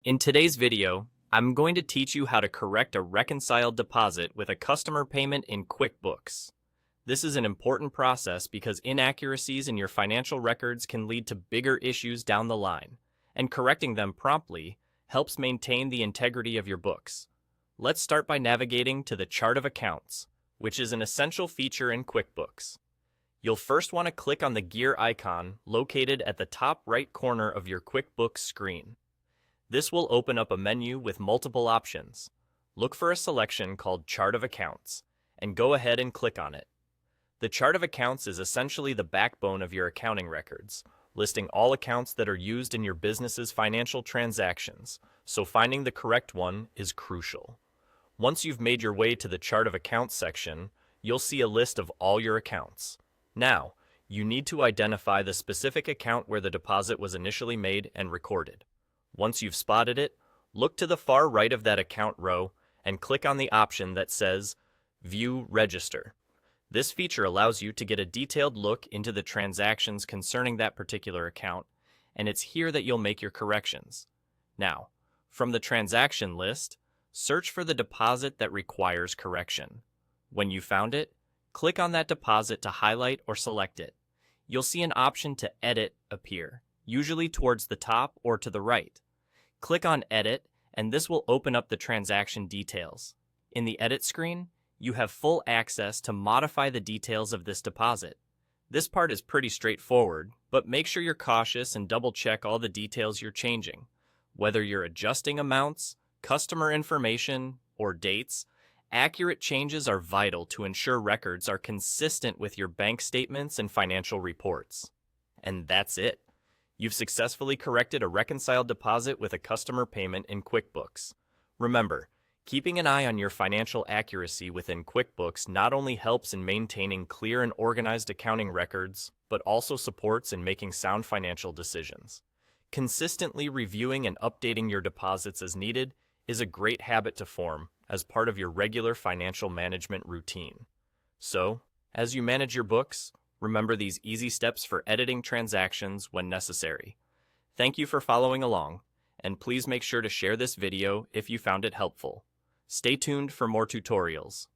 In today's video, I'm going to teach you how to correct a reconciled deposit with a customer payment in QuickBooks. This is an important process because inaccuracies in your financial records can lead to bigger issues down the line, and correcting them promptly helps maintain the integrity of your books. Let's start by navigating to the chart of accounts, which is an essential feature in QuickBooks. You'll first want to click on the gear icon located at the top right corner of your QuickBooks screen. This will open up a menu with multiple options. Look for a selection called Chart of Accounts, and go ahead and click on it. The Chart of Accounts is essentially the backbone of your accounting records, listing all accounts that are used in your business's financial transactions, so finding the correct one is crucial. Once you've made your way to the Chart of Accounts section, you'll see a list of all your accounts. Now, you need to identify the specific account where the deposit was initially made and recorded. Once you've spotted it, look to the far right of that account row and click on the option that says View Register. This feature allows you to get a detailed look into the transactions concerning that particular account, and it's here that you'll make your corrections. Now, from the transaction list, search for the deposit that requires correction. When you found it, click on that deposit to highlight or select it. You'll see an option to Edit appear, usually towards the top or to the right. Click on Edit, and this will open up the transaction details. In the Edit screen, you have full access to modify the details of this deposit. This part is pretty straightforward, but make sure you're cautious and double-check all the details you're changing. Whether you're adjusting amounts, customer information, or dates, accurate changes are vital to ensure records are consistent with your bank statements and financial reports. And that's it. You've successfully corrected a reconciled deposit with a customer payment in QuickBooks. Remember, keeping an eye on your financial accuracy within QuickBooks not only helps in maintaining clear and organized accounting records, but also supports in making sound financial decisions. Consistently reviewing and updating your deposits as needed is a great habit to form as part of your regular financial management routine. So, as you manage your books, remember these easy steps for editing transactions when necessary. Thank you for following along, and please make sure to share this video if you found it helpful. Stay tuned for more tutorials.